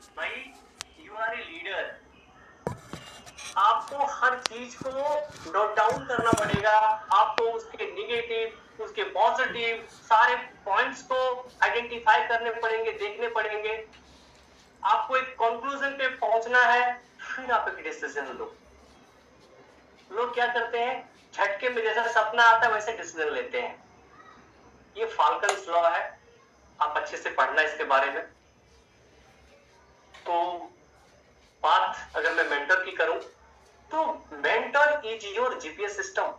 भाई, you R a leader, आपको हर चीज को नोट डाउन करना पड़ेगा। आपको उसके निगेटिव, उसके पॉजिटिव सारे पॉइंट्स को आइडेंटिफाई करने पड़ेंगे, देखने पड़ेंगे। आपको एक कंक्लूजन पे पहुंचना है, फिर आप एक डिसीजन लो। लोग क्या करते हैं, झटके में जैसा सपना आता है वैसे डिसीजन लेते हैं। ये फाल्कन्स लॉ है, आप अच्छे से पढ़ना इसके बारे में। तो बात अगर मैं मेंटर की करूं, तो mentor is your GPS system.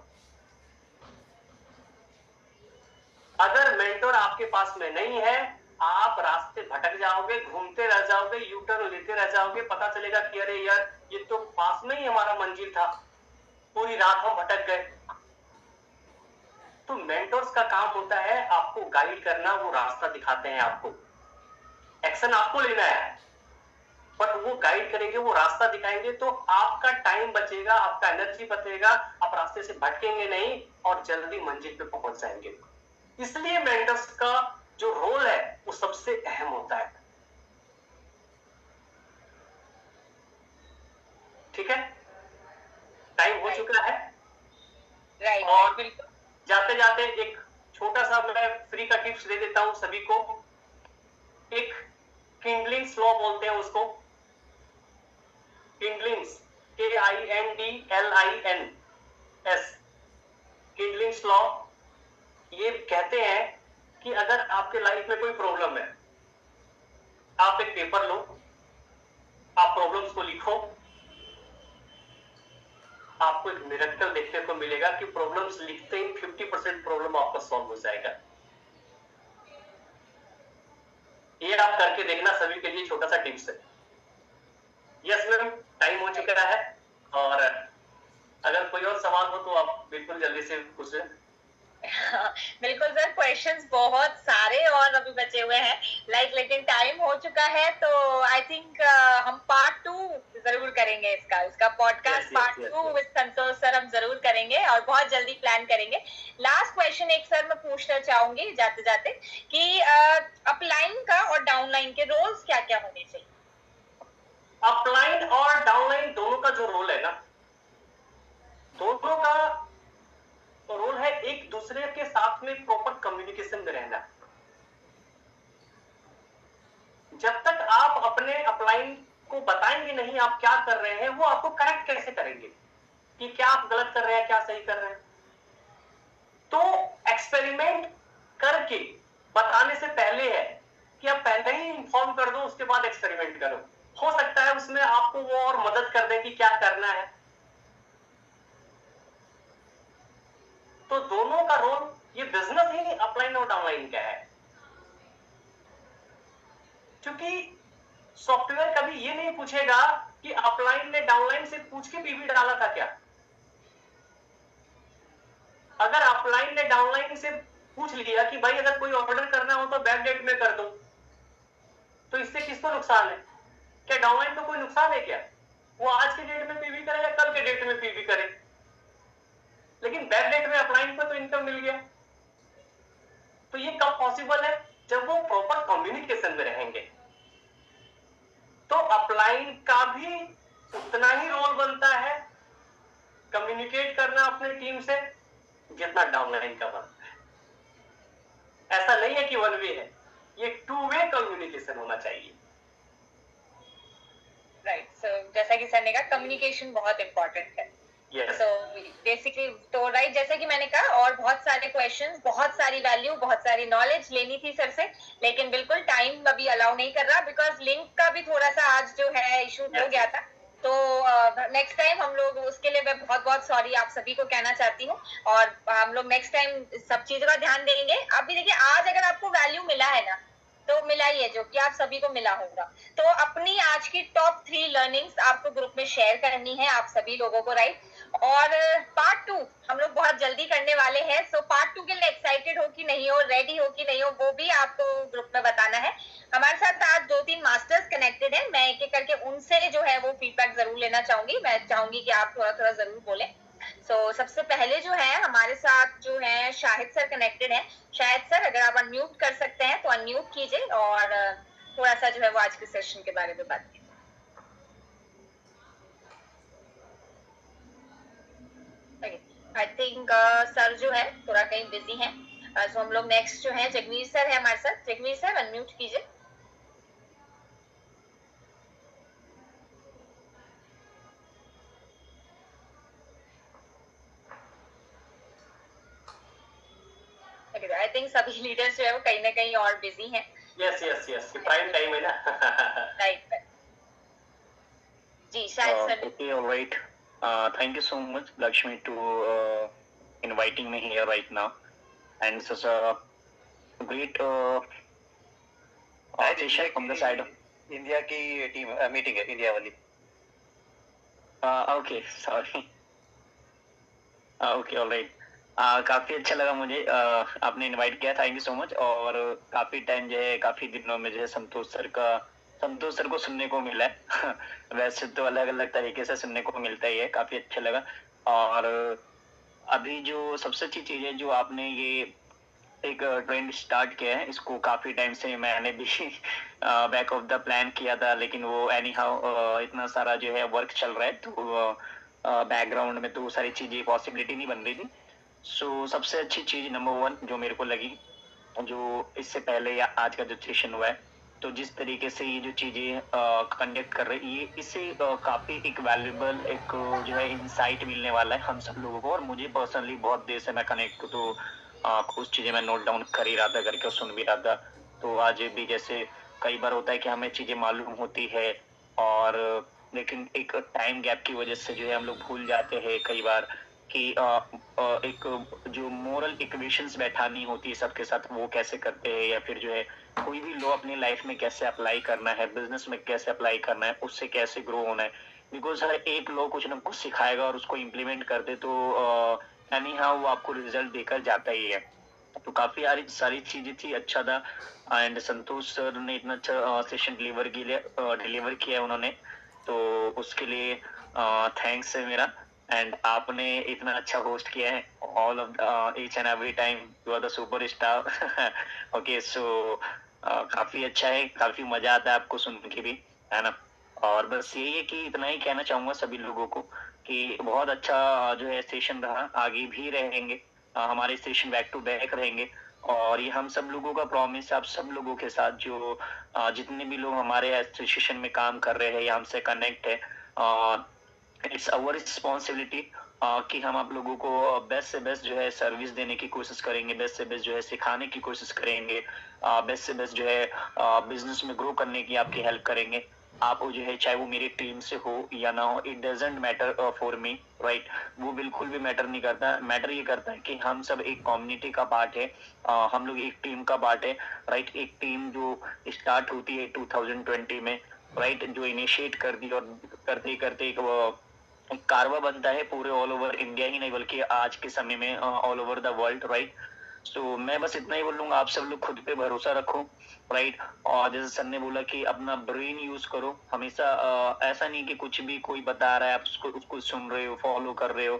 अगर मेंटर आपके पास में नहीं है, आप रास्ते भटक जाओगे, घूमते रह जाओगे, यू टर्न लेते रह जाओगे। पता चलेगा कि अरे यार, ये तो पास में ही हमारा मंजिल था, पूरी रात हम भटक गए। तो मेंटर्स का काम होता है आपको गाइड करना, वो रास्ता दिखाते हैं आपको। एक्शन आपको लेना है, बट वो गाइड करेंगे, वो रास्ता दिखाएंगे, तो आपका टाइम बचेगा, आपका एनर्जी बचेगा, आप रास्ते से भटकेंगे नहीं और जल्दी मंजिल पे पहुंच जाएंगे। इसलिए मेंटर्स का जो रोल है वो सबसे अहम होता है। ठीक है, टाइम हो चुका है। राइट, और बिल्कुल। जाते जाते एक छोटा सा मैं फ्री का टिप्स दे देता हूं सभी को। एक किंडलिंग्स लॉ बोलते हैं उसको, किंडलिंग्स, KINDLINS, किंडलिंग्स लॉ। ये कहते हैं कि अगर आपके लाइफ में कोई प्रॉब्लम है, आप एक पेपर लो, आप प्रॉब्लम्स को लिखो, आपको एक मिरेकल देखने को मिलेगा कि प्रॉब्लम्स लिखते ही 50% प्रॉब्लम आपका सॉल्व हो जाएगा। ये आप करके देखना, सभी के लिए छोटा सा टिप्स है। यस मैम, टाइम हो चुका है। और अगर कोई और सवाल हो तो आप बिल्कुल जल्दी से पूछ लें। बिल्कुल सर, क्वेश्चंस बहुत सारे और अभी बचे हुए हैं, लेकिन टाइम हो चुका है, तो आई थिंक हम पार्ट 2 जरूर करेंगे। इसका podcast yes yes part yes 2 yes. With Santosh sir हम जरूर करेंगे और बहुत जल्दी प्लान करेंगे। लास्ट क्वेश्चन एक सर मैं पूछना चाहूंगी जाते जाते कि अपलाइन का और डाउनलाइन के रोल्स क्या क्या होने चाहिए। अपलाइन और डाउनलाइन दोनों का जो रोल है ना, दोनों का रोल है एक दूसरे के साथ में प्रॉपर कम्युनिकेशन में रहना। जब तक आप अपने अपलाइन को बताएंगे नहीं आप क्या कर रहे हैं, वो आपको करेक्ट कैसे करेंगे कि क्या आप गलत कर रहे हैं, क्या सही कर रहे हैं। तो एक्सपेरिमेंट करके बताने से पहले है कि आप पहले ही इन्फॉर्म कर दो, उसके बाद एक्सपेरिमेंट करो। हो सकता है उसमें आपको वो और मदद कर दे कि क्या करना है। तो दोनों का रोल, ये बिजनेस ही अपलाइन और डाउनलाइन का है। क्योंकि सॉफ्टवेयर कभी ये नहीं पूछेगा कि अपलाइन ने डाउनलाइन से पूछ के पीवी डाला था क्या। अगर अपलाइन ने डाउनलाइन से पूछ लिया कि भाई अगर कोई ऑर्डर करना हो तो बैक डेट में कर दो, तो इससे किसको नुकसान है? क्या डाउनलाइन को कोई नुकसान है क्या? वो आज के डेट में पीवी करे या कल के डेट में पीवी करे, लेकिन बैक डेट में अपलाइन को तो इनकम मिल गया। तो ये कब पॉसिबल है? जब वो प्रॉपर कम्युनिकेशन में रहेंगे। तो अपलाइन का भी उतना ही रोल बनता है कम्युनिकेट करना अपने टीम से, जितना डाउनलाइन का बनता है। ऐसा नहीं है कि वन वे है, ये टू वे कम्युनिकेशन होना चाहिए। राइट, सो जैसा कि सर ने कहा कम्युनिकेशन बहुत इंपॉर्टेंट है। यस तो बेसिकली तो राइट, जैसे कि मैंने कहा और बहुत सारे क्वेश्चंस, बहुत सारी वैल्यू, बहुत सारी नॉलेज लेनी थी सर से, लेकिन बिल्कुल टाइम अभी अलाउ नहीं कर रहा बिकॉज लिंक का भी थोड़ा सा आज जो है इशू हो गया था। तो नेक्स्ट टाइम हम लोग, उसके लिए मैं बहुत बहुत सॉरी आप सभी को कहना चाहती हूँ, और हम लोग नेक्स्ट टाइम सब चीजों का ध्यान देंगे। अभी देखिए, आज अगर आपको वैल्यू मिला है ना, तो मिला ही है जो कि आप सभी को मिला होगा। तो अपनी आज की टॉप 3 लर्निंग्स आपको ग्रुप में शेयर करनी है आप सभी लोगों को, राइट। और पार्ट 2 हम लोग बहुत जल्दी करने वाले हैं। सो पार्ट 2 के लिए एक्साइटेड हो कि नहीं हो, रेडी हो कि नहीं हो, वो भी आपको ग्रुप में बताना है। हमारे साथ आज 2-3 मास्टर्स कनेक्टेड हैं, मैं एक एक करके उनसे जो है वो फीडबैक जरूर लेना चाहूंगी। मैं चाहूंगी कि आप थोड़ा थोड़ा जरूर बोले। सबसे पहले जो है हमारे साथ जो है शाहिद सर कनेक्टेड है। शाहिद सर, अगर आप अनम्यूट कर सकते हैं तो अनम्यूट कीजिए और थोड़ा सा जो है वो आज के सेशन के बारे में बात की। आई थिंक सर जो है थोड़ा कहीं बिजी हैं, सो हम लोग नेक्स्ट जो है जगमीर सर है हमारे साथ। जगमीर सर अनम्यूट कीजिए। आई थिंक सभी लीडर्स जो है वो कहीं ना कहीं और बिजी हैं। Yes yes yes, prime time है ना। राइट जी, शायद sir. Okay, all right. Thank you so much, Lakshmi, to inviting me here right now, and such a great session from the side of India की team meeting है, India वाली। Okay, sorry. Okay, all right. काफी अच्छा लगा मुझे आपने invite किया, thank you so much. और काफी टाइम जो है, काफी दिनों में जो है संतोष सर को सुनने को मिला है। वैसे तो अलग अलग तरीके से सुनने को मिलता ही है, काफी अच्छा लगा। और अभी जो सबसे अच्छी चीज है जो आपने ये एक ट्रेंड स्टार्ट किया है, इसको काफी टाइम से मैंने भी बैक ऑफ द प्लान किया था, लेकिन वो एनी हाउ इतना सारा जो है वर्क चल रहा है, तो बैकग्राउंड में तो सारी चीजें पॉसिबिलिटी नहीं बन रही थी। सो सबसे अच्छी चीज नंबर 1 जो मेरे को लगी, जो इससे पहले या आज का जो सेशन हुआ है, तो जिस तरीके से ये जो चीजें कंडक्ट कर रही है, ये इससे काफी एक वैल्यूएबल एक जो है इंसाइट मिलने वाला है हम सब लोगों को। और मुझे पर्सनली बहुत देर से मैं कनेक्ट, तो कुछ चीजें मैं नोट डाउन कर ही रहा था, करके सुन भी रहा था। तो आज भी जैसे कई बार होता है कि हमें चीजें मालूम होती है, और लेकिन एक टाइम गैप की वजह से जो है हम लोग भूल जाते हैं कई बार कि एक जो मोरल इक्वेशंस बैठानी होती है सबके साथ, वो कैसे करते हैं, या फिर जो है कोई भी लॉ अपनी लाइफ में कैसे अप्लाई करना है, बिजनेस में कैसे अप्लाई करना है, उससे कैसे ग्रो होना है। बिकॉज हर एक लॉ कुछ ना कुछ सिखाएगा, और उसको इम्प्लीमेंट कर दे तो एनी हाउ वो आपको रिजल्ट देकर जाता ही है। तो काफी सारी चीजें थी, अच्छा था। एंड संतोष सर ने इतना अच्छा सेशन डिलीवर किया उन्होंने, तो उसके लिए थैंक्स है मेरा। एंड आपने इतना अच्छा होस्ट किया है, all of each and every time you are the super star. Okay, so काफी अच्छा है, काफी मजा आता है आपको सुन के भी, है ना। और बस यही है कि इतना ही कहना चाहूंगा सभी लोगों को कि बहुत अच्छा जो है सेशन रहा, आगे भी रहेंगे हमारे सेशन, बैक टू बैक रहेंगे। और ये हम सब लोगों का प्रॉमिस है आप सब लोगों के साथ, जो जितने भी लोग हमारे एसोसिएशन में काम कर रहे हैं या हमसे कनेक्ट है, इट्स अवर रिस्पॉन्सिबिलिटी कि हम आप लोगों को बेस्ट से बेस्ट जो है सर्विस देने की कोशिश करेंगे, बेस्ट से बेस्ट जो है सिखाने की कोशिश करेंगे, बेस्ट से बेस्ट जो है बिजनेस में ग्रो करने की आपकी हेल्प करेंगे। आप जो है चाहे वो मेरी टीम से हो या ना हो, it doesn't matter for me, right. वो बिल्कुल भी मैटर नहीं करता। मैटर ये करता है कि हम सब एक कम्युनिटी का पार्ट है, हम लोग एक टीम का पार्ट है, राइट। एक टीम जो स्टार्ट होती है 2020 में, राइट, जो इनिशिएट कर दी, और करते करते एक कारवा बनता है पूरे ऑल ओवर इंडिया ही नहीं बल्कि आज के समय में all over the world, right. So मैं बस इतना ही बोलूंगा, आप सब लोग खुद पे भरोसा रखो, राइट। और जैसे सर ने बोला कि अपना ब्रेन यूज करो हमेशा, ऐसा नहीं कि कुछ भी कोई बता रहा है आप उसको सुन रहे हो, फॉलो कर रहे हो,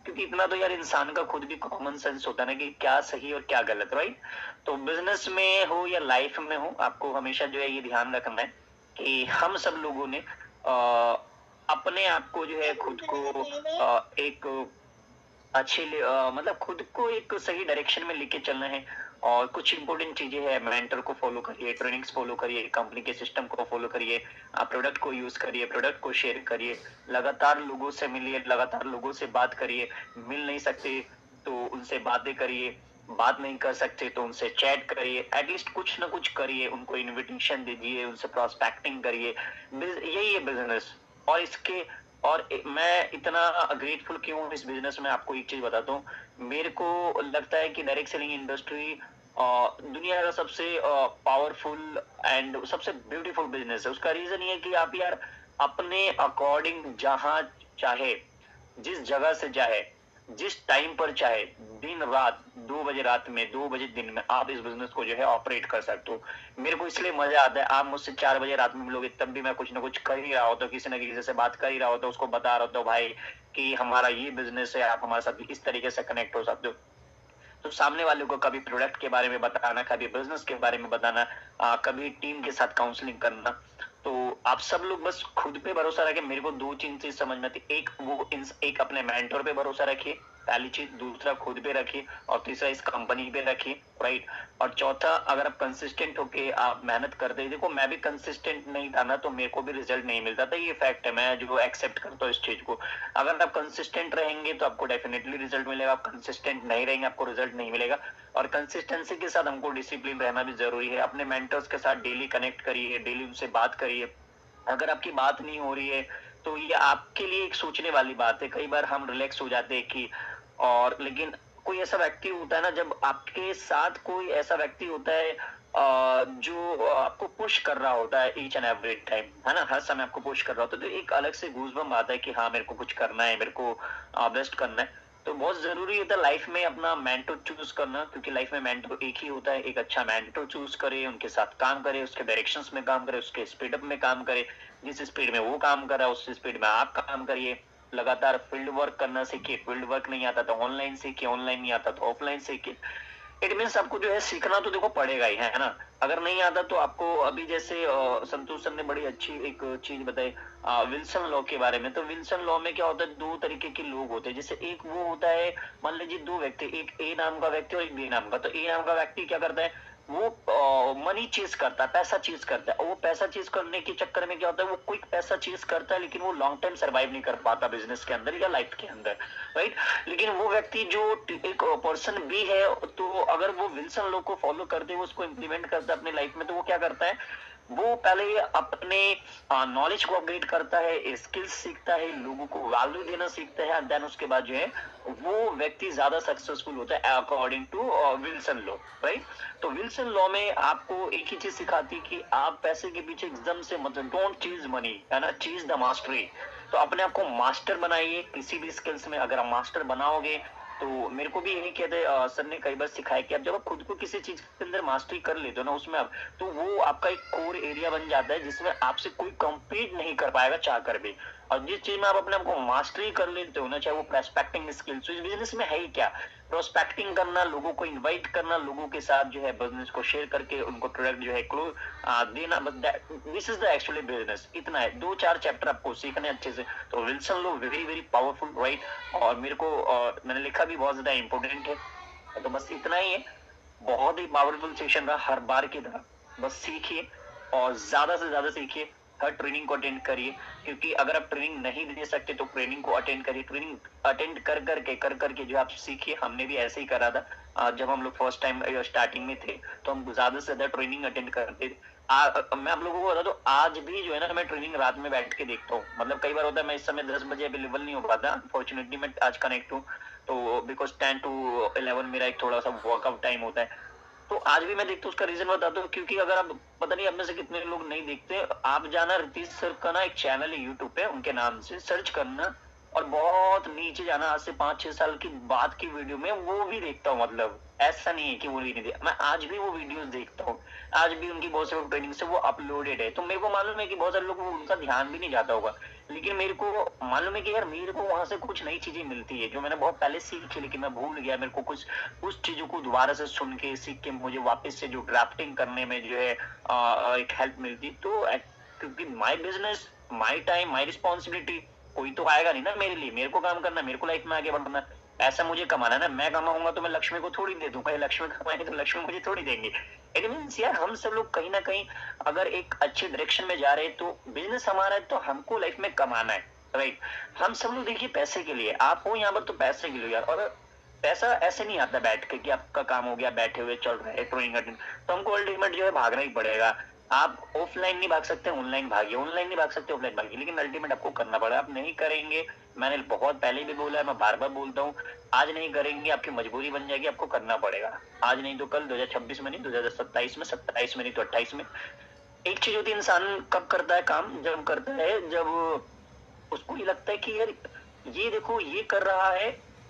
क्योंकि इतना तो यार इंसान का खुद भी कॉमन सेंस होता है ना कि क्या सही और क्या गलत, राइट। तो बिजनेस में हो या लाइफ में हो, आपको हमेशा जो है ये ध्यान रखना है कि हम सब लोगों ने अपने आप को जो है खुद को एक अच्छे मतलब खुद को एक सही डायरेक्शन में लेके चलना है। और कुछ इंपॉर्टेंट चीजें हैं, मेंटर को फॉलो करिए, ट्रेनिंग्स फॉलो करिए, कंपनी के सिस्टम को फॉलो करिए, प्रोडक्ट को यूज करिए, प्रोडक्ट को शेयर करिए, लगातार लोगों से मिलिए, लगातार लोगों से बात करिए। मिल नहीं सकते तो उनसे बातें करिए, बात नहीं कर सकते तो उनसे चैट करिए, एटलीस्ट कुछ ना कुछ करिए, उनको इनविटेशन दीजिए, उनसे प्रोस्पेक्टिंग करिए। यही है बिजनेस। और इसके और मैं इतना ग्रेटफुल क्यों हूँ इस बिजनेस में, आपको एक चीज बताता हूँ। मेरे को लगता है कि डायरेक्ट सेलिंग इंडस्ट्री दुनिया का सबसे पावरफुल एंड सबसे ब्यूटीफुल बिजनेस है। उसका रीजन ये है कि आप यार अपने अकॉर्डिंग जहां चाहे, जिस जगह से चाहे, जिस टाइम पर चाहे, दिन रात, 2 बजे रात में, 2 बजे दिन में, आप इस बिजनेस को जो है ऑपरेट कर सकते हो। मेरे को इसलिए मजा आता है, आप मुझसे 4 बजे रात में मिलोगे तब भी मैं कुछ ना कुछ कर ही रहा होता हूँ, किसी ना किसी से बात कर ही रहा होता हूँ, उसको बता रहा होता हूँ भाई कि हमारा ये बिजनेस है, आप हमारे साथ इस तरीके से कनेक्ट हो सकते हो। तो सामने वाले को कभी प्रोडक्ट के बारे में बताना, कभी बिजनेस के बारे में बताना, कभी टीम के साथ काउंसलिंग करना। तो आप सब लोग बस खुद पे भरोसा रखें। मेरे को दो चीज समझ में आती, एक अपने मेंटर पे भरोसा रखिए, पहली चीज, दूसरा खुद पे रखिए, और तीसरा इस कंपनी पे रखिए, राइट। और चौथा, अगर आप कंसिस्टेंट होके आप मेहनत करते हैं, देखो मैं भी कंसिस्टेंट नहीं था ना, तो मेरे को भी रिजल्ट नहीं मिलता था, ये फैक्ट है, मैं जो एक्सेप्ट करता हूँ इस चीज को। अगर आप कंसिस्टेंट रहेंगे तो आपको डेफिनेटली रिजल्ट मिलेगा, आप कंसिस्टेंट नहीं रहेंगे आपको रिजल्ट नहीं मिलेगा। और कंसिस्टेंसी के साथ हमको डिसिप्लिन रहना भी जरूरी है। अपने मेंटर्स के साथ डेली कनेक्ट करिए, डेली उनसे बात करिए। अगर आपकी बात नहीं हो रही है तो ये आपके लिए एक सोचने वाली बात है। कई बार हम रिलैक्स हो जाते हैं कि, और लेकिन कोई ऐसा व्यक्ति होता है ना, जब आपके साथ कोई ऐसा व्यक्ति होता है जो आपको पुश कर रहा होता है ईच एंड एवरी टाइम, है ना, हर समय आपको पुश कर रहा होता है, तो एक अलग से गूज़बम्प आता है कि हाँ मेरे को कुछ करना है, मेरे को बेस्ट करना है। तो बहुत जरूरी होता है लाइफ में अपना मेंटर चूज करना, क्योंकि लाइफ में मेंटर एक ही होता है। एक अच्छा मेंटर चूज करे, उनके साथ काम करे, उसके डायरेक्शंस में काम करे, उसके स्पीड अप में काम करे। जिस स्पीड में वो काम कर रहा है उस स्पीड में आप काम करिए। लगातार फील्ड वर्क करना सीखिए, फील्ड वर्क नहीं आता तो ऑनलाइन सीखिए, ऑनलाइन नहीं आता तो ऑफलाइन सीखिए। इट मीन्स आपको जो है सीखना तो देखो पड़ेगा ही, है ना। अगर नहीं आता तो आपको, अभी जैसे संतोष सर ने बड़ी अच्छी एक चीज बताई विल्सन लॉ के बारे में। तो विल्सन लॉ में क्या होता है, दो तरीके के लोग होते हैं। जैसे एक वो होता है, मान लीजिए दो व्यक्ति, एक ए नाम का व्यक्ति और एक बी नाम का। तो ए नाम का व्यक्ति क्या करता है, वो मनी चीज करता है, पैसा चीज करता है। वो पैसा चीज करने के चक्कर में क्या होता है, वो क्विक पैसा चीज करता है, लेकिन वो लॉन्ग टाइम सर्वाइव नहीं कर पाता बिजनेस के अंदर या लाइफ के अंदर, राइट। लेकिन वो व्यक्ति जो एक पर्सन भी है, तो अगर वो विल्सन लॉ को फॉलो करते हुए उसको इम्प्लीमेंट करता है अपनी लाइफ में, तो वो क्या करता है, वो पहले अपने नॉलेज को अपग्रेड करता है, स्किल्स सीखता है, लोगों को वैल्यू देना सीखता है, देन उसके बाद जो है वो व्यक्ति ज्यादा सक्सेसफुल होता है according to Wilson law, right. तो विल्सन लॉ में आपको एक ही चीज सिखाती है कि आप पैसे के पीछे एकदम से मतलब डोंट चीज मनी, है ना, चीज द मास्टरी। तो अपने आप को मास्टर बनाइए किसी भी स्किल्स में। अगर आप मास्टर बनाओगे, तो मेरे को भी यही कहते सर ने कई बार सिखाया कि आप जब आप खुद को किसी चीज के अंदर मास्टरी कर लेते हो ना, उसमें आप, तो वो आपका एक कोर एरिया बन जाता है जिसमें आपसे कोई कम्पीट नहीं कर पाएगा चाह कर भी। और जिस चीज में आप अपने आप को मास्टरी कर लेते हो ना, चाहे वो प्रोस्पेक्टिंग स्किल्स, इस बिजनेस में है ही क्या, प्रोस्पेक्टिंग करना, लोगों को इनवाइट करना, लोगों के साथ जो है बिजनेस को शेयर करके उनको प्रोडक्ट जो है क्लोज देना, this is the actually business. इतना है, 2-4 चैप्टर आपको सीखने अच्छे से। तो Wilson law very very powerful, right. और मेरे को मैंने लिखा भी बहुत ज्यादा इंपॉर्टेंट है। तो बस इतना ही है, बहुत ही पावरफुल सेशन रहा हर बार की तरह। बस सीखिए और ज्यादा से ज्यादा सीखिए, हर ट्रेनिंग को अटेंड करिए, क्योंकि अगर आप ट्रेनिंग नहीं दे सकते तो ट्रेनिंग को अटेंड करिए। ट्रेनिंग अटेंड कर करके जो आप सीखिए। हमने भी ऐसे ही करा था, जब हम लोग फर्स्ट टाइम स्टार्टिंग में थे तो हम ज्यादा से ज्यादा ट्रेनिंग अटेंड करते थे। मैं आप लोगों को बता दूं, आज भी जो है ना, मैं ट्रेनिंग रात में बैठ के देखता हूँ। मतलब कई बार होता है मैं इस समय 10 बजे अवेलेबल नहीं हो पाता, अनफॉर्चुनेटली मैं आज कनेक्ट हूँ, तो बिकॉज 10 to 11 मेरा एक थोड़ा सा वर्कआउट टाइम होता है। तो आज भी मैं देखता हूँ, उसका रीजन बताता हूँ, क्योंकि अगर आप, पता नहीं आप में से कितने लोग नहीं देखते, आप जाना रितीश सर का ना एक चैनल है यूट्यूब पे, उनके नाम से सर्च करना, और बहुत नीचे जाना, आज से 5-6 साल की बाद की वीडियो में वो भी देखता हूँ। मतलब ऐसा नहीं है कि वो नहीं देखता, मैं आज भी वो वीडियोस देखता हूँ। आज भी उनकी बहुत सारी ट्रेनिंग से वो अपलोडेड है। तो मेरे को मालूम है कि बहुत सारे लोग उनका ध्यान भी नहीं जाता होगा, लेकिन मेरे को मालूम है कि यार मेरे को वहां से कुछ नई चीजें मिलती है जो मैंने बहुत पहले सीखी, लेकिन मैं भूल गया। मेरे को कुछ उस चीजों को दोबारा से सुन के सीख के मुझे वापस से जो ड्राफ्टिंग करने में जो है एक हेल्प मिलती। तो क्योंकि my business, my time, my responsibility, कोई तो आएगा नहीं ना मेरे लिए, मेरे को काम करना, मेरे को लाइफ में आगे बढ़ना, ऐसा मुझे कमाना है ना। मैं कमाऊंगा तो मैं लक्ष्मी को थोड़ी दे दूंगा, लक्ष्मी कमाएंगे तो लक्ष्मी मुझे थोड़ी देंगे। इट मीन्स यार हम सब लोग कहीं ना कहीं अगर एक अच्छे डायरेक्शन में जा रहे हैं, तो बिजनेस हमारा है तो हमको लाइफ में कमाना है, राइट। हम सब लोग देखिए पैसे के लिए, आप हो यहाँ पर तो पैसे के लिए यार। और पैसा ऐसे नहीं आता बैठ के कि आपका काम हो गया, बैठे हुए चल रहा है ट्रेनिंग अटेंड, तो हमको अल्टीमेट जो है भागना ही पड़ेगा। आप ऑफलाइन नहीं भाग सकते, ऑनलाइन भागिए, ऑनलाइन नहीं भाग सकते, ऑफलाइन भागिए, लेकिन अल्टीमेट आपको करना पड़ेगा। आप नहीं करेंगे, मैंने बहुत पहले भी बोला है, मैं बार बार बोलता हूँ, आज नहीं करेंगे आपकी मजबूरी बन जाएगी, आपको करना पड़ेगा। आज नहीं तो कल, 2026 में नहीं, 2027 में, 27 में नहीं तो 28 में। एक चीज होती है, इंसान कब करता है काम, जब करता है जब उसको ये लगता है कि यार ये देखो ये कर रहा है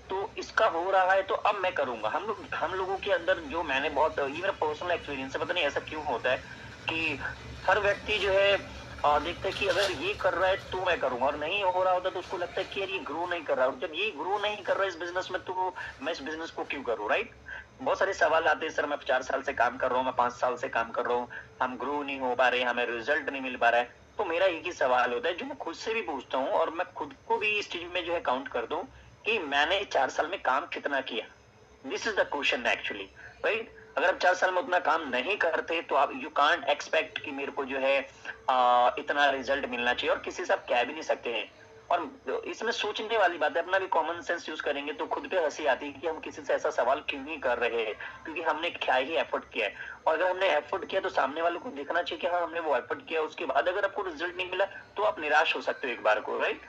तो इसका हो रहा है, तो अब मैं करूंगा। हम लोगों के अंदर जो, मैंने बहुत, ये मेरा पर्सनल एक्सपीरियंस है, पता नहीं ऐसा क्यों होता है कि हर व्यक्ति जो है देखता है कि अगर ये कर रहा है तो मैं करूंगा, और नहीं हो रहा होता तो उसको लगता है कि यार ये ग्रो नहीं कर रहा, और जब ये ग्रो नहीं कर रहा है इस बिजनेस में तो मैं इस बिजनेस को क्यों करूं, राइट। बहुत सारे सवाल आते हैं, सर मैं 4 साल से काम कर रहा हूँ, मैं 5 साल से काम कर रहा हूँ, हम ग्रो नहीं हो पा रहे, हमें रिजल्ट नहीं मिल पा रहा है। तो मेरा एक ही सवाल होता है जो मैं खुद से भी पूछता हूँ, और मैं खुद को भी इस चीज में जो है काउंट कर दूं कि मैंने 4 साल में काम कितना किया। This is the question actually, right. अगर आप 4 साल में उतना काम नहीं करते तो आप यू कांट एक्सपेक्ट कि मेरे को जो है इतना रिजल्ट मिलना चाहिए, और किसी से आप कह भी नहीं सकते हैं। और इसमें सोचने वाली बात है, अपना भी कॉमन सेंस यूज करेंगे तो खुद पे हंसी आती है कि हम किसी से ऐसा सवाल क्यों नहीं कर रहे हैं, क्योंकि हमने क्या ही एफर्ट किया है। और अगर हमने एफर्ट किया तो सामने वाले को देखना चाहिए कि हाँ हमने वो एफर्ट किया, उसके बाद अगर आपको रिजल्ट नहीं मिला तो आप निराश हो सकते हो एक बार को, राइट।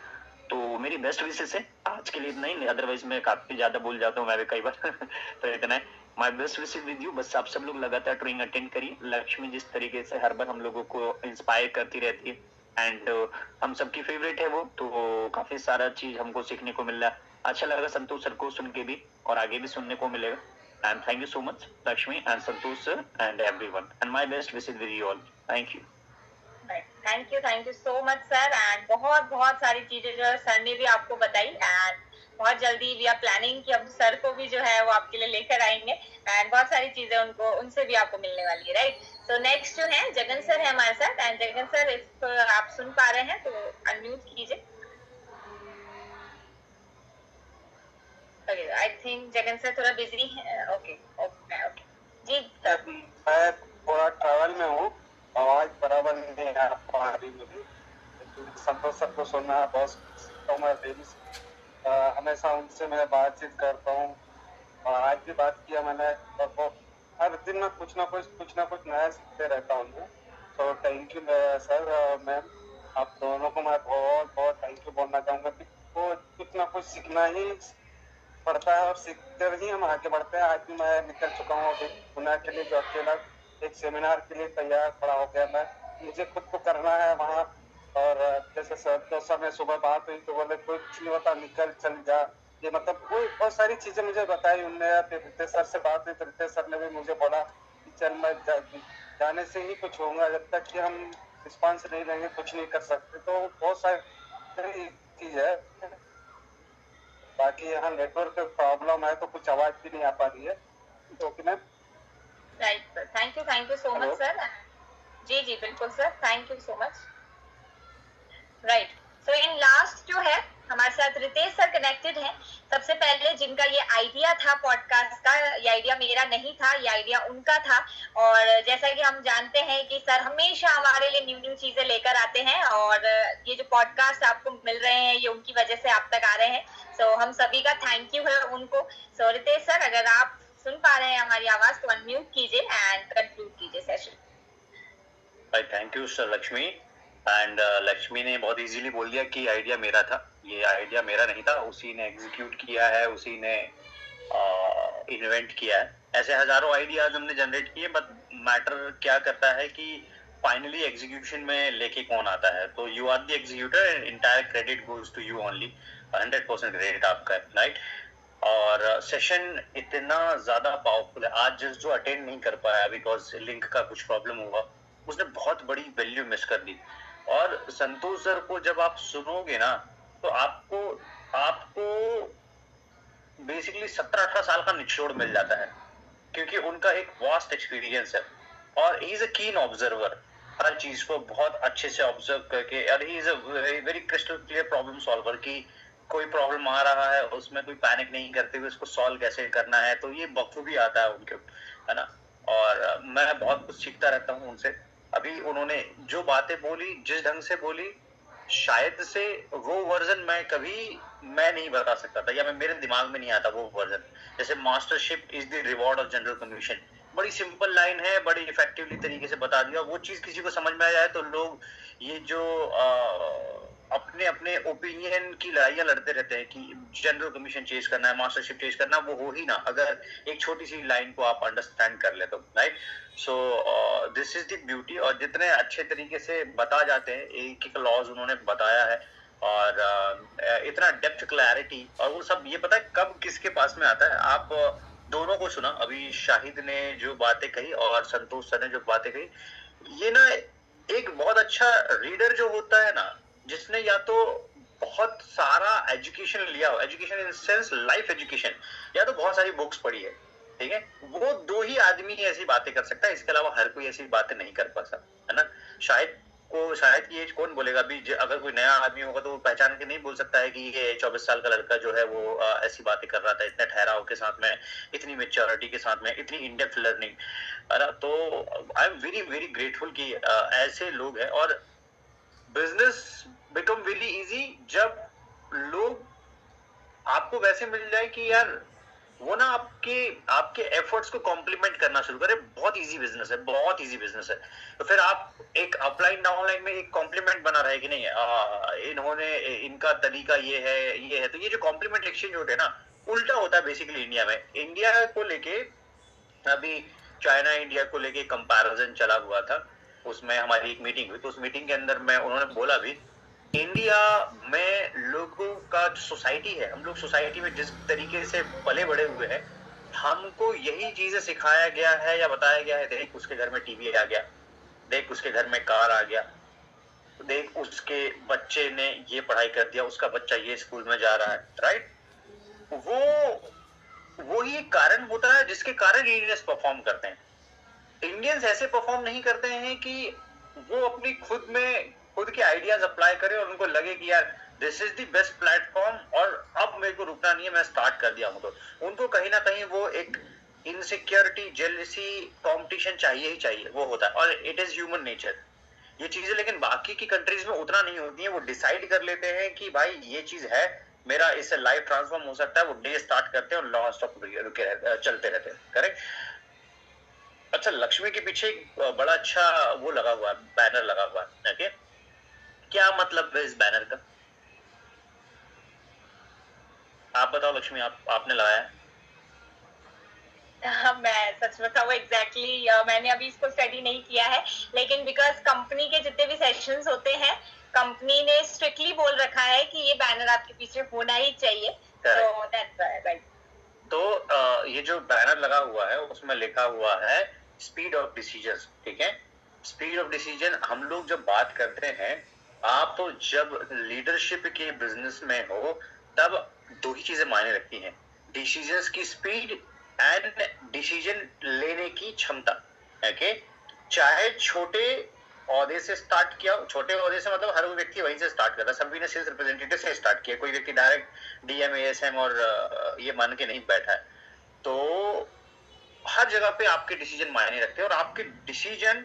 तो मेरी बेस्ट विशेष है आज के लिए इतना ही, अदरवाइज मैं काफी ज्यादा भूल जाता हूँ मैं भी कई बार तो इतना है, my best wishes with you. बस आप सब लोग लगातार ट्रेनिंग अटेंड करिए। लक्ष्मी जिस तरीके से हर बार हम लोगों को इंस्पायर करती रहती है, एंड हम सबकी फेवरेट है वो, तो काफी सारा चीज हमको सीखने को मिल रहा है। अच्छा लगा संतोष सर को सुन के भी, और आगे भी सुनने को मिलेगा। And thank you so much Lakshmi and Santosh sir and everyone, and my best wishes with you all. Thank you. Thank you so much sir. And बहुत बहुत सारी चीजें जो है सर ने भी आपको बताई, एंड बहुत जल्दी वी आर प्लानिंग कि हम सर को भी जो है वो आपके लिए लेकर आएंगे, एंड बहुत सारी चीजें उनको उनसे भी आपको मिलने वाली है, राइट। तो नेक्स्ट जो है जगन सर है हमारे साथ, एंड जगन सर इफ आप सुन पा रहे हैं तो अनम्यूट कीजिए। आई थिंक जगन सर थोड़ा बिजी है। ओके ओके जी सर। मैं थोड़ा ट्रैवल में हूँ, आवाज बराबर नहीं आ पा रही मुझे। संतोष सर को सुनना बहुत, तो मैं डेली हमेशा उनसे मैं बातचीत करता हूँ, और आज भी बात किया मैंने, और वो हर दिन मैं कुछ ना कुछ नया सीखते रहता हूँ। तो थैंक यू सर, मैम, आप दोनों को मैं बहुत बहुत थैंक यू बोलना चाहूँगा कि वो कुछ ना कुछ सीखना ही पड़ता है, और सीखकर ही हम आगे बढ़ते हैं। आज भी मैं निकल चुका हूँ अभी पुणे के लिए, जो अकेला एक सेमिनार के लिए तैयार खड़ा हो गया मैं, मुझे खुद को करना है वहाँ। और जैसे सर ने सुबह बात हुई तो बोले कुछ नहीं होता, निकल चल जा, ये मतलब कोई बहुत सारी चीजें मुझे बताई उनने। फिर रितेश सर से बात हुई तो रितेश सर ने भी मुझे बोला कि चल मैं जाने से ही कुछ होगा, जब तक कि हम रिस्पॉन्स नहीं लेंगे कुछ नहीं कर सकते। तो बहुत सारी चीज है। बाकी यहाँ नेटवर्क प्रॉब्लम है तो कुछ आवाज भी नहीं आ पा रही है। Okay ma'am, right sir, thank you so much sir. जी जी बिल्कुल sir, thank you so much. Right, so in last जो है हमारे साथ रितेश सर कनेक्टेड हैं। सबसे पहले जिनका ये आइडिया था पॉडकास्ट का, ये आइडिया मेरा नहीं था, ये आइडिया उनका था। और जैसा कि हम जानते हैं कि सर हमेशा हमारे लिए न्यू चीजें लेकर आते हैं, और ये जो पॉडकास्ट आपको मिल रहे हैं ये उनकी वजह से आप तक आ रहे हैं। सो हम सभी का थैंक यू है उनको। सो रितेश सर अगर आप सुन पा रहे हैं हमारी आवाज तो अनम्यूट कीजिए एंड कंक्लूड कीजिए session. Thank you sir Lakshmi. And Lakshmi ने बहुत इजीली बोल दिया कि आइडिया मेरा था। ये आइडिया मेरा नहीं था, उसी ने एग्जीक्यूट किया है, उसी ने इन्वेंट किया है। ऐसे हजारों आइडियाज हमने जनरेट किए, बट मैटर क्या करता है कि फाइनली एग्जीक्यूशन में लेके कौन आता है। तो you are the executor, entire credit goes to you only, 100% credit आपका है, राइट। और सेशन इतना ज्यादा पावरफुल है, आज जो अटेंड नहीं कर पाया बिकॉज लिंक का कुछ प्रॉब्लम हुआ, उसने बहुत बड़ी वैल्यू मिस कर दी। और संतोष सर को जब आप सुनोगे ना तो आपको बेसिकली 17-18 साल का निचोड़ मिल जाता है, क्योंकि उनका एक वास्ट एक्सपीरियंस है, और ही इज अ कीन ऑब्जर्वर, हर चीज को बहुत अच्छे से ऑब्जर्व करके। और he is a very crystal clear problem solver, कि कोई प्रॉब्लम आ रहा है उसमें कोई पैनिक नहीं करते हुए उसको सॉल्व कैसे करना है। तो ये बखूबी आता है उनके, है ना। और मैं बहुत कुछ सीखता रहता हूँ उनसे। अभी उन्होंने जो बातें बोली, जिस ढंग से बोली, शायद से वो वर्जन मैं नहीं बता सकता था, या मेरे दिमाग में नहीं आता वो वर्जन। जैसे mastership is the reward of general commission, बड़ी सिंपल लाइन है, बड़ी इफेक्टिवली तरीके से बता दिया। वो चीज किसी को समझ में आ जाए तो लोग ये जो अपने अपने ओपिनियन की लड़ाइयां लड़ते रहते हैं कि जनरल कमीशन चेज करना है, मास्टरशिप चेज करना, वो हो ही ना अगर एक छोटी सी लाइन को आप अंडरस्टैंड कर ले तो, right. So this is the beauty. और जितने अच्छे तरीके से बता जाते हैं, एक एक लॉज उन्होंने बताया है, और इतना डेप्थ क्लैरिटी, और वो सब ये पता है कब किसके पास में आता है। आप दोनों को सुना, अभी शाहिद ने जो बातें कही और संतोष सर ने जो बातें कही, ये ना एक बहुत अच्छा रीडर जो होता है ना, जिसने या तो बहुत सारा एजुकेशन लिया हो, education in sense life education, या तो बहुत सारी बुक्स पढ़ी है, ठीक है, वो दो ही आदमी ऐसी बातें कर सकता है, इसके अलावा हर कोई ऐसी बातें नहीं कर पाता, है ना। शायद की एज कौन बोलेगा अभी, अगर कोई नया आदमी होगा तो वो पहचान के नहीं बोल सकता है कि ये 24 साल का लड़का जो है वो ऐसी बातें कर रहा था, इतने ठहराव के साथ में, इतनी मेच्योरिटी के साथ में, इतनी इन डेप्थ लर्निंग, है ना। तो I am very very grateful कि ऐसे लोग हैं, और बिजनेस बिकम वेरी इजी जब लोग आपको वैसे मिल जाए कि यार वो ना आपके एफर्ट्स को कॉम्प्लीमेंट करना शुरू करे। बहुत इजी बिजनेस है, बहुत इजी बिजनेस है। तो फिर आप एक अपलाइन डाउनलाइन में एक कॉम्प्लीमेंट बना रहे कि नहीं, इन्होंने इनका तरीका ये है, तो ये जो कॉम्प्लीमेंट एक्सचेंज होते हैं ना, उल्टा होता है बेसिकली इंडिया में। इंडिया को लेके अभी चाइना इंडिया को लेके कंपैरिजन चला हुआ था, उसमें हमारी एक मीटिंग हुई, तो उस मीटिंग के अंदर उन्होंने बोला भी, इंडिया में लोगों का जो सोसाइटी है, हम लोग सोसाइटी में जिस तरीके से पले बड़े हुए हैं, हमको यही चीजें सिखाया गया है या बताया गया है, देख उसके घर में टीवी आ गया, देख उसके घर में कार आ गया, देख उसके बच्चे ने ये पढ़ाई कर दिया, उसका बच्चा ये स्कूल में जा रहा है, राइट। वो ही कारण होता है जिसके कारण इंडियंस परफॉर्म करते हैं। इंडियंस ऐसे परफॉर्म नहीं करते हैं कि वो अपनी खुद के आइडियाज अप्लाई करें और उनको लगे कि यार this is the best platform और अब मेरे को रुकना नहीं है, मैं स्टार्ट कर दिया हूं। तो उनको कहीं ना कहीं वो एक इनसिक्योरिटी, जेलसी, कंपटीशन चाहिए ही चाहिए, वो होता है, और इट इज ह्यूमन नेचर ये चीजें। लेकिन बाकी की कंट्रीज में उतना नहीं होती है। वो डिसाइड कर लेते हैं कि भाई ये चीज है, मेरा इससे लाइफ ट्रांसफॉर्म हो सकता है, वो डे स्टार्ट करते हैं और नॉन स्टॉप चलते रहते हैं। करेक्ट। अच्छा, लक्ष्मी के पीछे एक बड़ा अच्छा वो लगा हुआ है, बैनर लगा हुआ है, ओके। क्या मतलब है इस बैनर का, आप बताओ लक्ष्मी, आपने लगाया? मैं सच बताऊं एग्जैक्टली मैंने अभी इसको स्टडी नहीं किया है, लेकिन बिकॉज कंपनी के जितने भी सेशंस होते हैं, कंपनी ने स्ट्रिक्टली बोल रखा है कि ये बैनर आपके पीछे होना ही चाहिए, तो दैट्स राइट। तो ये जो बैनर लगा हुआ है उसमें लिखा हुआ है स्पीड ऑफ डिसीजन, ठीक है। स्पीड ऑफ डिसीजन हम लोग जब बात करते हैं, आप तो जब लीडरशिप के बिजनेस में हो तब दो ही चीजें मायने रखती हैं, डिसीजंस की स्पीड एंड डिसीजन लेने की क्षमता, ओके। चाहे छोटे औहदे से स्टार्ट किया, छोटे औहदे से मतलब हर वो व्यक्ति वहीं से स्टार्ट करता है, सभी ने सेल्स रिप्रेजेंटेटिव से स्टार्ट किया, कोई व्यक्ति डायरेक्ट डीएम, एएसएम और ये मान के नहीं बैठा है। तो हर जगह पे आपके डिसीजन मायने रखते हैं और आपके डिसीजन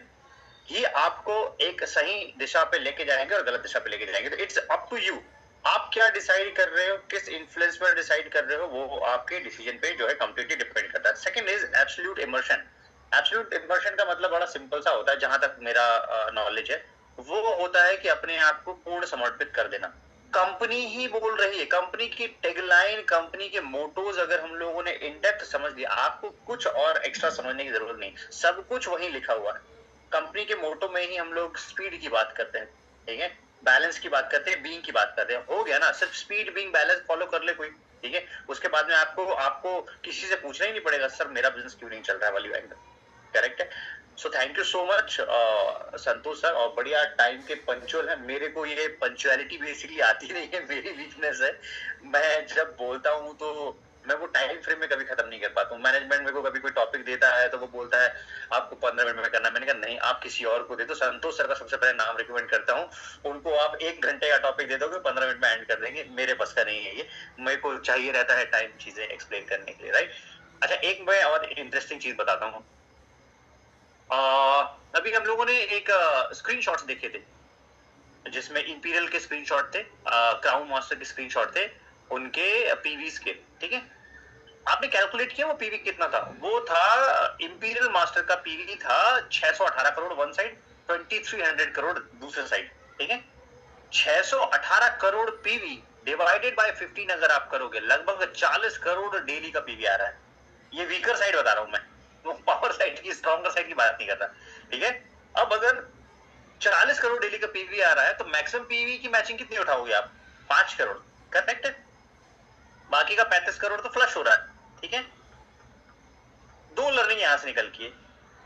ही आपको एक सही दिशा पे लेके जाएंगे और गलत दिशा पे लेके जाएंगे। तो इट्स अप टू यू, आप क्या डिसाइड कर रहे हो, किस इन्फ्लुएंस पर डिसाइड कर रहे हो, वो आपके डिसीजन पे जो है कंप्लीटली डिपेंड करता है। Second is absolute immersion. Absolute immersion का मतलब बड़ा सिंपल सा होता है, जहां तक मेरा नॉलेज है, वो होता है कि अपने आप को पूर्ण समर्पित कर देना। कंपनी ही बोल रही है, कंपनी की टैगलाइन, कंपनी के मोटोज अगर हम लोगों ने इन डेप्थ समझ लिया, आपको कुछ और एक्स्ट्रा समझने की जरूरत नहीं, सब कुछ वहीं लिखा हुआ है। कंपनी के मोटो में ही हम लोग स्पीड की बात करते हैं, ठीक है, बैलेंस की बात करते हैं, बीइंग की बात करते हैं, हो गया ना। सिर्फ स्पीड, बीइंग, बैलेंस फॉलो कर ले कोई, ठीक है, उसके बाद में आपको किसी से पूछना ही नहीं पड़ेगा सर मेरा बिजनेस क्यों नहीं चल रहा है वाली बात। करेक्ट है। सो thank you so much Santosh sir, और बढ़िया टाइम के पंचुअल है। मेरे को ये पंचुअलिटी बेसिकली आती नहीं है, मेरी वीकनेस है। मैं जब बोलता हूँ तो मैं वो टाइम फ्रेम में कभी खत्म नहीं कर पाता हूँ। मैनेजमेंट मेरे को कभी कोई टॉपिक देता है तो वो बोलता है आपको 15 मिनट में करना, मैंने कहा नहीं, आप किसी और को दे दो। संतोष सर का सबसे पहले नाम रिकमेंड करता हूँ, उनको आप 1 घंटे का टॉपिक दे दोगे, 15 मिनट में एंड कर देंगे। मेरे बस का नहीं है ये, मेरे को चाहिए रहता है टाइम चीजें एक्सप्लेन करने के लिए, राइट। अच्छा, एक मैं और इंटरेस्टिंग चीज बताता हूँ। अभी हम लोगों ने एक स्क्रीनशॉट्स देखे थे जिसमें इंपीरियल के स्क्रीनशॉट थे, क्राउन मास्टर के स्क्रीनशॉट थे, उनके पीवीज के, ठीक है। आपने कैलकुलेट किया वो पीवी कितना था? वो था, इंपीरियल मास्टर का पीवी था 618 करोड़ वन साइड, 2300 करोड़ दूसरे साइड, ठीक है। 618 करोड़ पीवी डिवाइडेड बाय 15 अगर आप करोगे, लगभग 40 करोड़ डेली का पीवी आ रहा है। ये वीकर साइड बता रहा हूं मैं, वो पावर साइड की, स्ट्रॉन्गर साइड की बात नहीं करता, ठीक है। अब अगर 40 करोड़ डेली का पीवी आ रहा है तो मैक्सिमम पीवी की मैचिंग कितनी उठाओगे आप? 5 करोड़, करेक्ट है। बाकी का 35 करोड़ तो फ्लश हो रहा है, ठीक है। 2 लर्निंग यहां से निकल की है।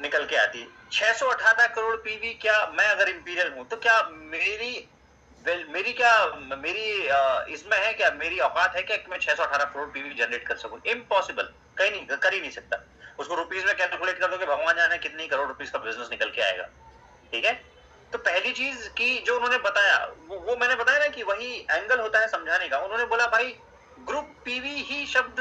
निकल के आती है। 618 करोड़ पीवी, क्या मैं अगर इंपीरियल हूं तो क्या मेरी इसमें है क्या, मेरी औकात है क्या कि मैं 618 करोड़ पीवी जनरेट कर सकूं? इम्पॉसिबल, कहीं नहीं, कर ही नहीं सकता। उसको रुपीस में कैलकुलेट कर दोगे, भगवान जाने कितनी करोड़ रुपीस का बिजनेस निकल के आएगा। ठीक है, तो पहली चीज की जो उन्होंने बताया वो मैंने बताया ना कि वही एंगल होता है समझाने का। उन्होंने बोला भाई ग्रुप पीवी ही शब्द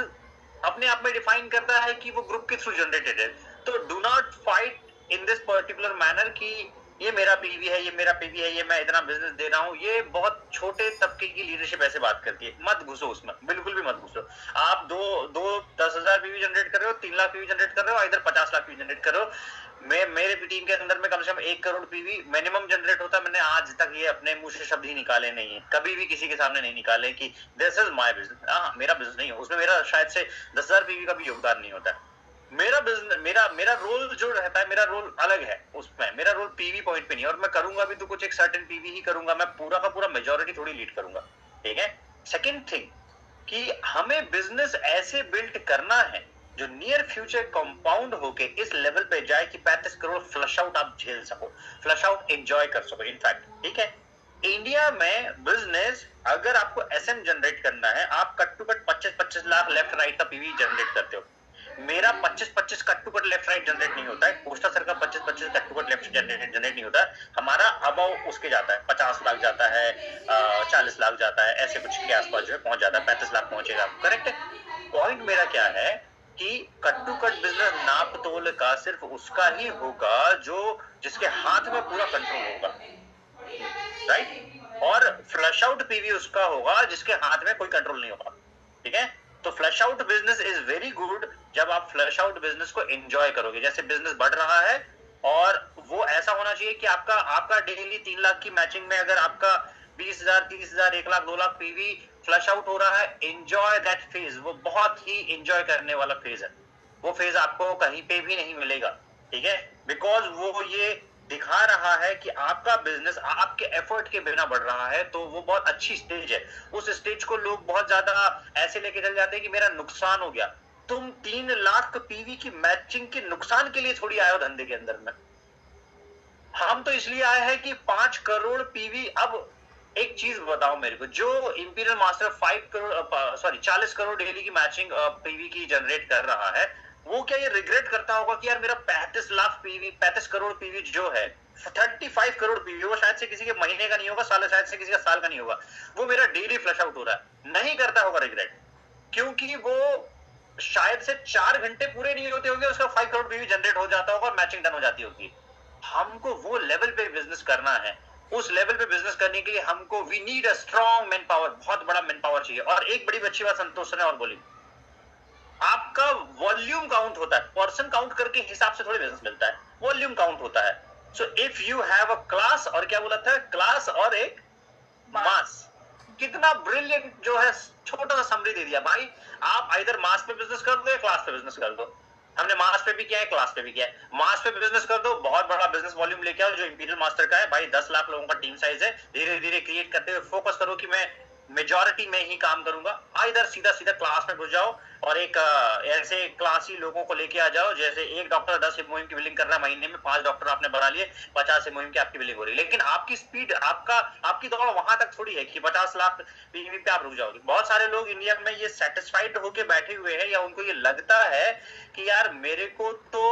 अपने आप में डिफाइन करता है कि वो ग्रुप के थ्रू जनरेटेड है, तो do not fight in this particular manner कि ये मेरा पीवी है, ये मेरा पीवी है, ये मैं इतना बिजनेस दे रहा हूँ। ये बहुत छोटे तबके की लीडरशिप ऐसे बात करती है, मत घुसो उसमें, बिल्कुल भी मत घुसो। आप 10,000 पीवी जनरेट कर रहे हो, 3 लाख पीवी जनरेट कर रहे हो, इधर 50 लाख पीवी जनरेट कर रहे हो। मेरे टीम के अंदर में कम से कम 1 करोड़ पीवी मिनिमम जनरेट होता है। मैंने आज तक ये अपने मुंह से शब्द ही निकाले नहीं है, कभी भी किसी के सामने नहीं निकाले कि दिस इज माय बिजनेस। हाँ, मेरा बिजनेस नहीं है, उसमें मेरा शायद से 10,000 पीवी का भी योगदान नहीं होता है। मेरा बिजनेस, मेरा रोल जो रहता है, मेरा रोल अलग है उसमें। मेरा रोल पीवी पॉइंट पे नहीं है, और मैं करूंगा भी तो कुछ एक सर्टेन पीवी ही करूंगा, मैं पूरा का पूरा मेजॉरिटी थोड़ी लीड करूंगा। ठीक है, सेकंड थिंग कि हमें बिजनेस ऐसे बिल्ड करना है जो नियर फ्यूचर कंपाउंड होके इस लेवल पे जाए कि 35 करोड़ फ्लश आउट आप झेल सको, फ्लश आउट एंजॉय कर सको। इनफैक्ट ठीक है, इंडिया में बिजनेस अगर आपको एसएम जनरेट करना है, आप cut to cut 25-25 lakh left right का पीवी जनरेट करते हो। मेरा 25-25 cut to cut left right generate नहीं होता है, कोस्टा सर का 25-25 cut to cut left generate नहीं होता है। हमारा अबाउ उसके जाता है, 50 लाख जाता है, 40 लाख जाता है, ऐसे कुछ के आसपास जो है पहुंच जाता है, 35 लाख पहुंचेगा। करेक्ट है। पॉइंट मेरा क्या है कि कट टू कट बिजनेस नाप तोल का सिर्फ उसका ही होगा जो जिसके हाथ में पूरा कंट्रोल होगा, राइट। और फ्लश आउट पीवी उसका होगा जिसके हाथ में कोई कंट्रोल नहीं होगा। ठीक है, तो flush out business is very good जब आप फ्लश आउट बिजनेस को एंजॉय करोगे। जैसे बिजनेस बढ़ रहा है और वो ऐसा होना चाहिए कि आपका डेली 3 लाख की मैचिंग में अगर आपका 20,000, 30,000, 1 lakh, 2 lakh PV flush out हो रहा है, एंजॉय दैट फेज। वो बहुत ही एंजॉय करने वाला फेज है, वो फेज आपको कहीं पे भी नहीं मिलेगा। ठीक है, बिकॉज वो ये दिखा रहा है कि आपका बिजनेस आपके एफर्ट के बिना बढ़ रहा है, तो वो बहुत अच्छी स्टेज है। उस स्टेज को लोग बहुत ज्यादा ऐसे लेके चल जाते हैं कि मेरा नुकसान हो गया। तुम 3 लाख पीवी की मैचिंग के नुकसान के लिए थोड़ी आए हो धंधे के अंदर में। हम तो इसलिए आए हैं कि 5 करोड़ पीवी। अब एक चीज बताओ मेरे को, जो इंपीरियल मास्टर 40 करोड़ डेली की मैचिंग पीवी की जनरेट कर रहा है, वो क्या ये रिग्रेट करता होगा कि यार मेरा 35 लाख पीवी, 35 करोड़ पीवी जो है, 35 करोड़ पीवी, वो शायद से किसी के महीने का नहीं होगा, शायद से किसी का साल का नहीं होगा, वो मेरा डेली फ्लश आउट हो रहा है। नहीं करता होगा रिग्रेट, क्योंकि वो शायद से 4 घंटे पूरे नहीं होते होंगे, उसका 5 करोड़ पीवी जनरेट हो जाता होगा और मैचिंग डन हो जाती होगी। हमको वो लेवल पे बिजनेस करना है। उस लेवल पे बिजनेस करने के लिए हमको we need a strong man power, बहुत बड़ा मैन पावर चाहिए। और एक बड़ी अच्छी बात संतोष ने और बोली, आपका वॉल्यूम काउंट होता है, पर्सन काउंट करके हिसाब से थोड़ी बिजनेस मिलता है, वॉल्यूम काउंट होता है। So if you have a class, और क्या बोला था, क्लास और एक मास। कितना ब्रिलियंट जो है छोटा सा समरी दे दिया भाई। आप इधर मास पे बिजनेस कर दो या क्लास पे बिजनेस कर दो। हमने मास पे भी किया है, क्लास पे भी किया है। मास पे बिजनेस कर दो, बहुत बड़ा बिजनेस वॉल्यूम लेके आओ जो इंपीरियल मास्टर का है भाई, 10 लाख लोगों का टीम साइज है। धीरे धीरे क्रिएट करते हुए फोकस करो कि मैं मेजॉरिटी में ही काम करूंगा। इधर सीधा सीधा क्लास में घुस जाओ और एक ऐसे क्लासी लोगों को लेके आ जाओ, जैसे एक डॉक्टर 10 एमओएम की बिलिंग कर रहा है महीने में, 5 डॉक्टर आपने बना लिए, 50 एमओएम की आपकी बिलिंग हो रही है। लेकिन आपकी स्पीड, आपकी दौड़ वहां तक थोड़ी है कि 50 लाख पीवी पे आप रुक जाओगे। बहुत सारे लोग इंडिया में ये सेटिस्फाइड होके बैठे हुए हैं, या उनको ये लगता है कि यार मेरे को तो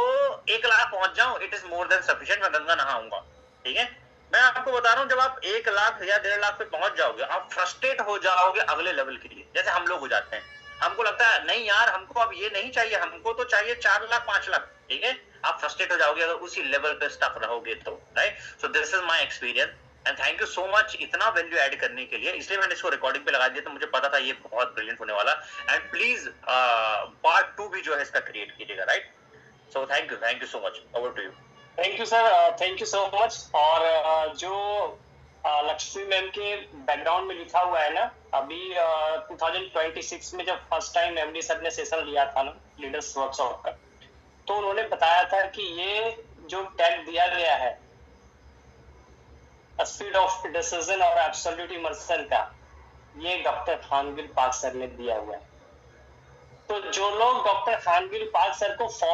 1 लाख पहुंच जाऊं, it is more than sufficient, मैं गंगा नहाऊंगा। ठीक है, मैं आपको बता रहा हूं, जब आप 1 लाख या 1.5 लाख पे पहुंच जाओगे, आप फ्रस्ट्रेट हो जाओगे अगले लेवल के लिए, जैसे हम लोग हो जाते हैं। हमको लगता है नहीं यार, हमको अब ये नहीं चाहिए, हमको तो चाहिए 4 लाख 5 लाख। ठीक है, आप फ्रस्ट्रेट हो जाओगे अगर उसी लेवल पे स्टक रहोगे तो, right. So this is my experience and thank you so much इतना वैल्यू ऐड करने के लिए। इसलिए मैंने इसको रिकॉर्डिंग पे लगा दिया, तो मुझे पता था ये बहुत ब्रिलियंट होने वाला। एंड प्लीज पार्ट 2 भी जो है इसका क्रिएट कीजिएगा, right. So thank you so much, over to you. Thank you sir, thank you so much. और जो लक्ष्मी मैम के बैकग्राउंड में लिखा हुआ है ना, अभी 2026 में जब फर्स्ट टाइम एमडी सर ने सेशन लिया था ना लीडर्स वर्कशॉप का, तो उन्होंने बताया था कि ये जो टैग दिया गया है स्पीड ऑफ डिसीजन और एब्सोल्यूट इमर्शन का, ये डॉक्टर खानविल पाक सर ने दिया हुआ है। तो जो लोग डॉक्टर खानविल पाक सर को